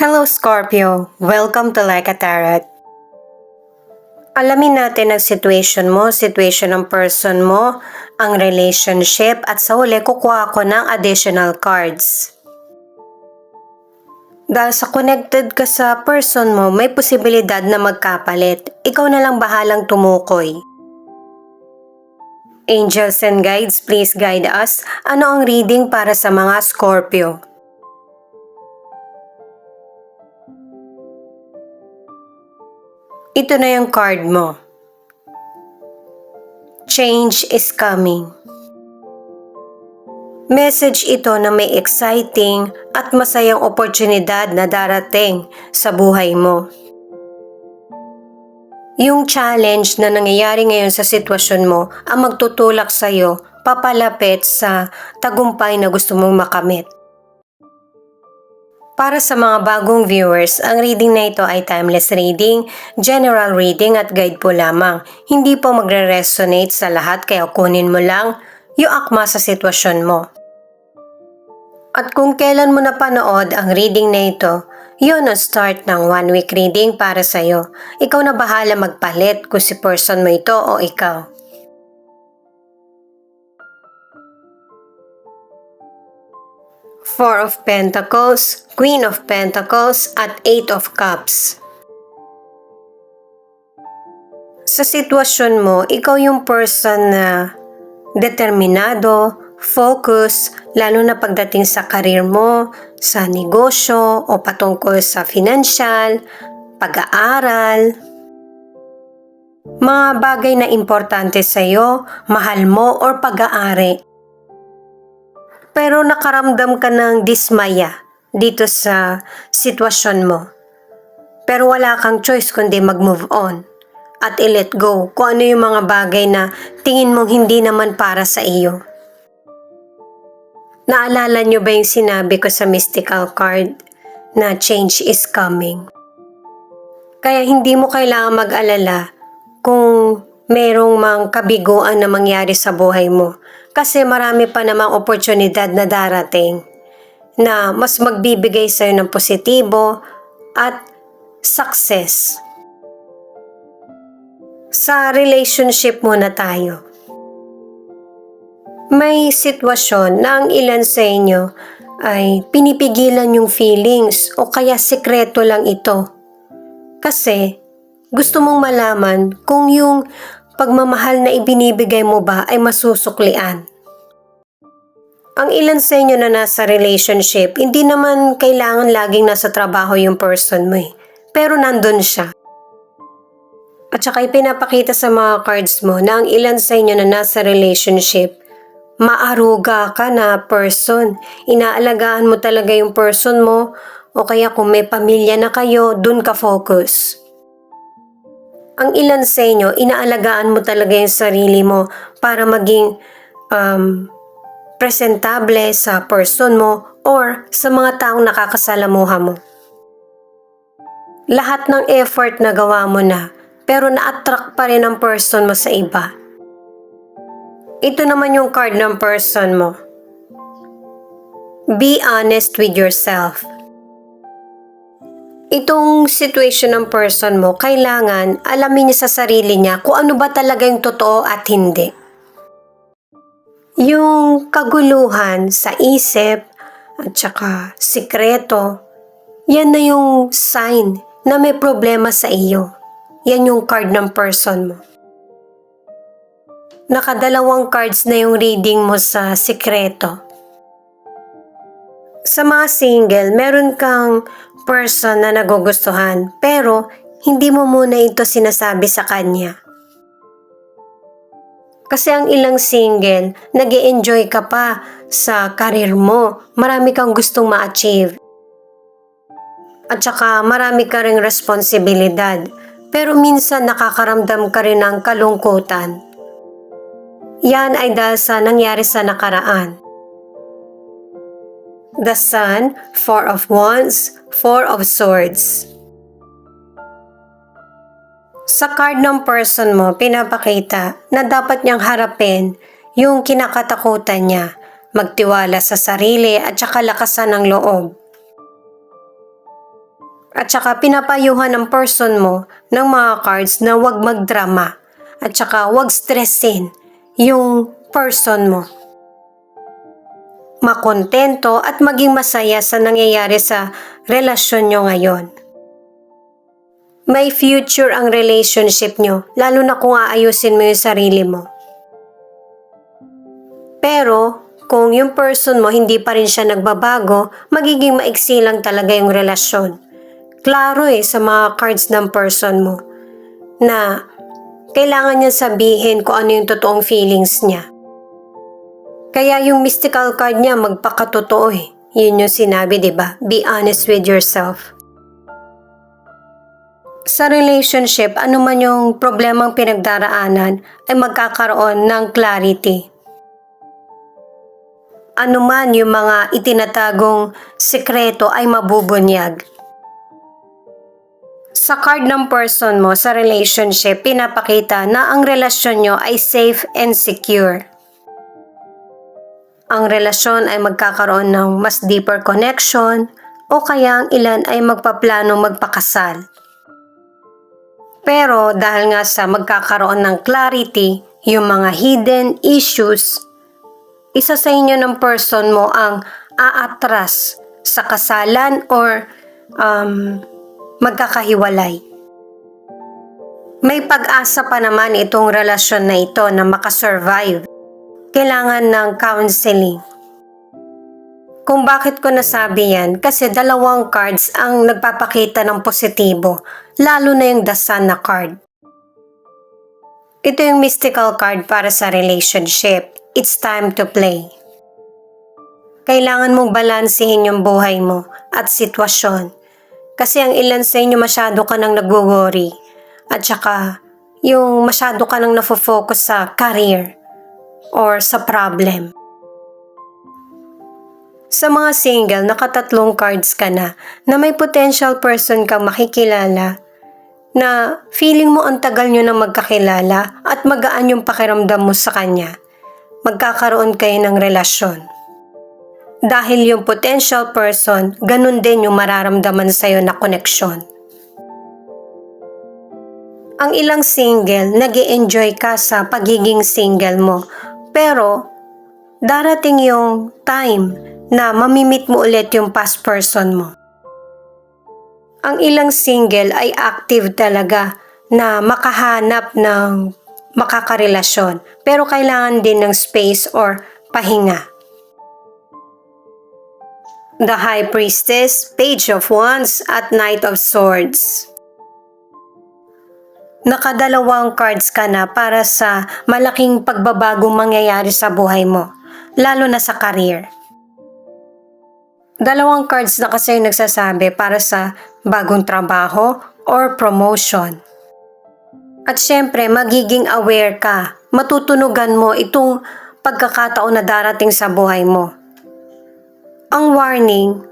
Hello Scorpio! Welcome to Like a Tarot. Alamin natin ang situation mo, situation ng person mo, ang relationship, at sa huli kukuha ako ng additional cards. Dahil sa connected ka sa person mo, may posibilidad na magkapalit. Ikaw na lang bahalang tumukoy. Angels and guides, please guide us. Ano ang reading para sa mga Scorpio? Ito na yung card mo. Change is coming. Message ito na may exciting at masayang oportunidad na darating sa buhay mo. Yung challenge na nangyayari ngayon sa sitwasyon mo ang magtutulak sa'yo papalapit sa tagumpay na gusto mong makamit. Para sa mga bagong viewers, ang reading na ito ay timeless reading, general reading at guide po lamang. Hindi po magre-resonate sa lahat kaya kunin mo lang yung akma sa sitwasyon mo. At kung kailan mo napanood ang reading na ito, yun ang start ng 1 week reading para sa'yo. Ikaw na bahala magpalit kung si person mo ito o ikaw. Four of Pentacles, Queen of Pentacles, at Eight of Cups. Sa sitwasyon mo, ikaw yung person na determinado, focus, lalo na pagdating sa karir mo, sa negosyo, o patungkol sa financial, pag-aaral. Mga bagay na importante sa'yo, mahal mo, or pag-aari. Pero nakaramdam ka ng dismaya dito sa sitwasyon mo. Pero wala kang choice kundi mag-move on at i-let go kung ano yung mga bagay na tingin mong hindi naman para sa iyo. Naalala nyo ba yung sinabi ko sa mystical card na change is coming? Kaya hindi mo kailangan mag-alala kung merong mang kabiguan na mangyari sa buhay mo. Kasi marami pa namang oportunidad na darating na mas magbibigay sa'yo ng positibo at success. Sa relationship muna tayo. May sitwasyon na ang ilan sa inyo ay pinipigilan yung feelings o kaya sikreto lang ito. Kasi gusto mong malaman kung yung pagmamahal na ibinibigay mo ba ay masusuklian. Ang ilan sa inyo na nasa relationship, hindi naman kailangan laging nasa trabaho yung person mo eh. Pero nandun siya. At saka ipinapakita sa mga cards mo na ang ilan sa inyo na nasa relationship, maaruga ka na person. Inaalagaan mo talaga yung person mo o kaya kung may pamilya na kayo, dun ka focus. Ang ilan sa inyo, inaalagaan mo talaga yung sarili mo para maging presentable sa person mo or sa mga taong nakakasalamuha mo. Lahat ng effort na gawa mo na, pero na-attract pa rin ang person mo sa iba. Ito naman yung card ng person mo. Be honest with yourself. Itong situation ng person mo, kailangan alamin niya sa sarili niya kung ano ba talaga yung totoo at hindi. Yung kaguluhan sa isip at saka sikreto, yan na yung sign na may problema sa iyo. Yan yung card ng person mo. Nakadalawang cards na yung reading mo sa sikreto. Sa mga single, meron kang person na nagugustuhan pero hindi mo muna ito sinasabi sa kanya. Kasi ang ilang single, nag-e-enjoy ka pa sa karir mo. Marami kang gustong ma-achieve. At saka marami ka ring responsibilidad. Pero minsan nakakaramdam ka rin ng kalungkutan. Yan ay dahil sa nangyari sa nakaraan. The Sun, Four of Wands, Four of Swords. Sa card ng person mo, pinapakita na dapat niyang harapin yung kinakatakutan niya, magtiwala sa sarili at saka lakasan ng loob. At saka pinapayuhan ng person mo ng mga cards na huwag magdrama at saka huwag stressin yung person mo. Makontento at maging masaya sa nangyayari sa relasyon nyo ngayon. May future ang relationship nyo, lalo na kung aayusin mo yung sarili mo. Pero kung yung person mo hindi pa rin siya nagbabago, magiging maiksi lang talaga yung relasyon. Klaro sa mga cards ng person mo na kailangan niya sabihin kung ano yung totoong feelings niya. Kaya yung mystical card niya magpakatotoo Yun yung sinabi, diba? Be honest with yourself. Sa relationship, ano man yung problemang pinagdaraanan ay magkakaroon ng clarity. Ano man yung mga itinatagong sekreto ay mabubunyag. Sa card ng person mo sa relationship, pinapakita na ang relasyon nyo ay safe and secure. Ang relasyon ay magkakaroon ng mas deeper connection o kaya ang ilan ay magpaplanong magpakasal. Pero dahil nga sa magkakaroon ng clarity, yung mga hidden issues, isa sa inyo ng person mo ang aatras sa kasalan or magkakahiwalay. May pag-asa pa naman itong relasyon na ito na makasurvive. Kailangan ng counseling. Kung bakit ko nasabi yan, kasi dalawang cards ang nagpapakita ng positibo, lalo na yung The Sun na card. Ito yung mystical card para sa relationship. It's time to play. Kailangan mong balansehin yung buhay mo at sitwasyon. Kasi ang ilan sa inyo masyado ka nang nagwo-worry at saka yung masyado ka nang nafo-focus sa career or sa problem. Sa mga single, nakatatlong cards ka na may potential person kang makikilala na feeling mo ang tagal nyo na magkakilala at magaan yung pakiramdam mo sa kanya. Magkakaroon kayo ng relasyon. Dahil yung potential person, ganun din yung mararamdaman sa'yo na koneksyon. Ang ilang single, nag-e-enjoy ka sa pagiging single mo. Pero, darating yung time na mamimit mo ulit yung past person mo. Ang ilang single ay active talaga na makahanap ng makakarelasyon. Pero kailangan din ng space or pahinga. The High Priestess, Page of Wands at Knight of Swords. Nakadalawang cards ka na para sa malaking pagbabagong mangyayari sa buhay mo, lalo na sa career. Dalawang cards na kasi yung nagsasabi para sa bagong trabaho or promotion. At syempre, magiging aware ka, matutunugan mo itong pagkakataon na darating sa buhay mo. Ang warning,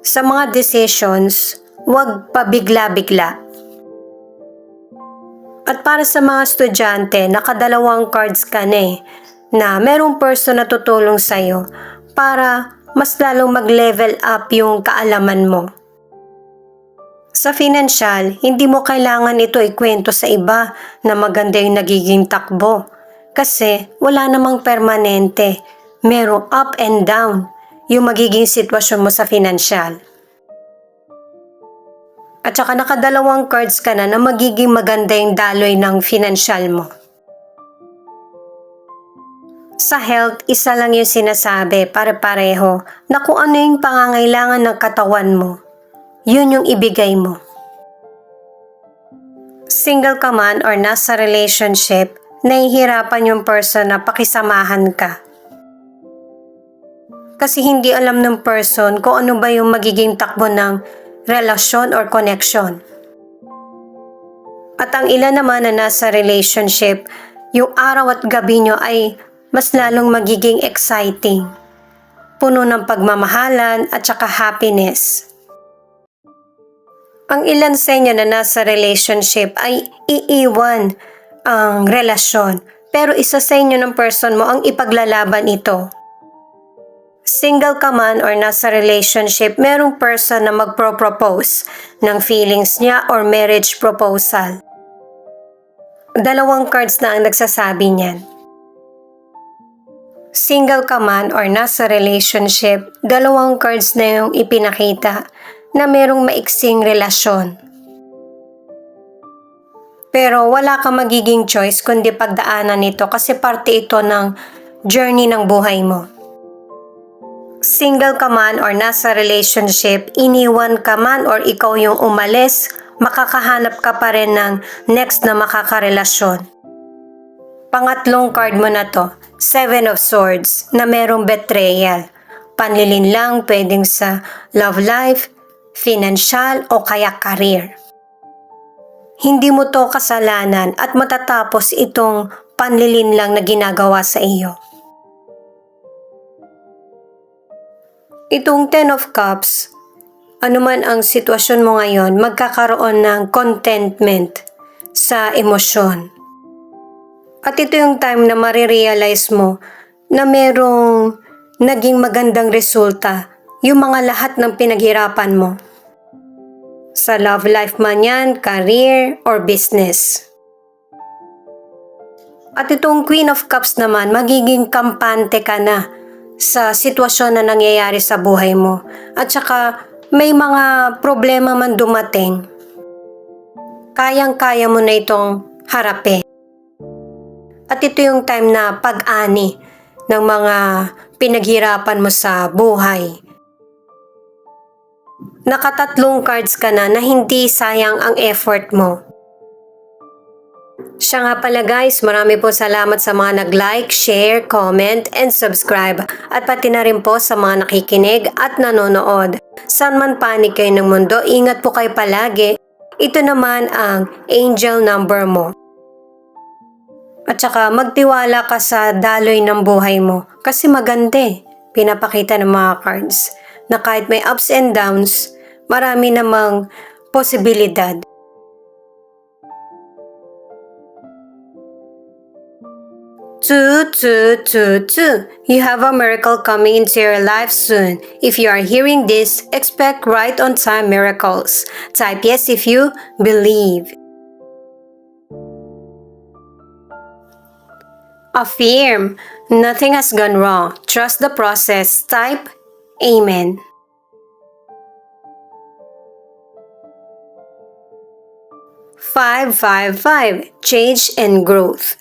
sa mga decisions, huwag pabigla-bigla. At para sa mga estudyante, nakadalawang cards ka na merong person na tutulong sa'yo para mas lalong mag-level up yung kaalaman mo. Sa financial, hindi mo kailangan ito ikwento sa iba na maganda yung nagiging takbo. Kasi wala namang permanente, merong up and down yung magiging sitwasyon mo sa financial. At saka nakadalawang cards ka na magiging maganda yung daloy ng financial mo. Sa health, isa lang yung sinasabi pare-pareho na kung ano yung pangangailangan ng katawan mo, yun yung ibigay mo. Single ka man or nasa relationship, nahihirapan yung person na pakisamahan ka. Kasi hindi alam ng person kung ano ba yung magiging takbo ng relasyon or connection. At ang ilan naman na nasa relationship, yung araw at gabi nyo ay mas lalong magiging exciting. Puno ng pagmamahalan at saka happiness. Ang ilan sa inyo na nasa relationship ay iiwan ang relasyon. Pero isa sa inyo ng person mo ang ipaglalaban ito. Single ka man or nasa relationship, merong person na magpro-propose ng feelings niya or marriage proposal. Dalawang cards na ang nagsasabi niyan. Single ka man or nasa relationship, dalawang cards na yung ipinakita na merong maiksing relasyon. Pero wala kang magiging choice kundi pagdaanan nito kasi parte ito ng journey ng buhay mo. Single ka man or nasa relationship, iniwan ka man or ikaw yung umalis, makakahanap ka pa rin ng next na makakarelasyon. Pangatlong card mo na to, Seven of Swords, na merong betrayal. Panlilin lang, pwedeng sa love life, financial o kaya career. Hindi mo to kasalanan at matatapos itong panlilin lang na ginagawa sa iyo. Itong Ten of Cups, anuman ang sitwasyon mo ngayon, magkakaroon ng contentment sa emosyon. At ito yung time na marirealize mo na merong naging magandang resulta yung mga lahat ng pinaghirapan mo. Sa love life man yan, career, or business. At itong Queen of Cups naman, magiging kampante ka na sa sitwasyon na nangyayari sa buhay mo. At saka may mga problema man dumating, kayang-kaya mo na itong harapin. At ito yung time na pag-ani ng mga pinaghirapan mo sa buhay. Nakatatlong cards ka na hindi sayang ang effort mo. Siya nga pala guys, marami po salamat sa mga nag-like, share, comment, and subscribe. At pati na rin po sa mga nakikinig at nanonood. Saan man panig kayo ng mundo, ingat po kayo palagi. Ito naman ang angel number mo. At saka magtiwala ka sa daloy ng buhay mo. Kasi maganda pinapakita ng mga cards na kahit may ups and downs, marami namang posibilidad. Two. You have a miracle coming into your life soon. If you are hearing this, expect right on time miracles. Type yes if you believe. Affirm, nothing has gone wrong. Trust the process. Type Amen. Five, change and growth.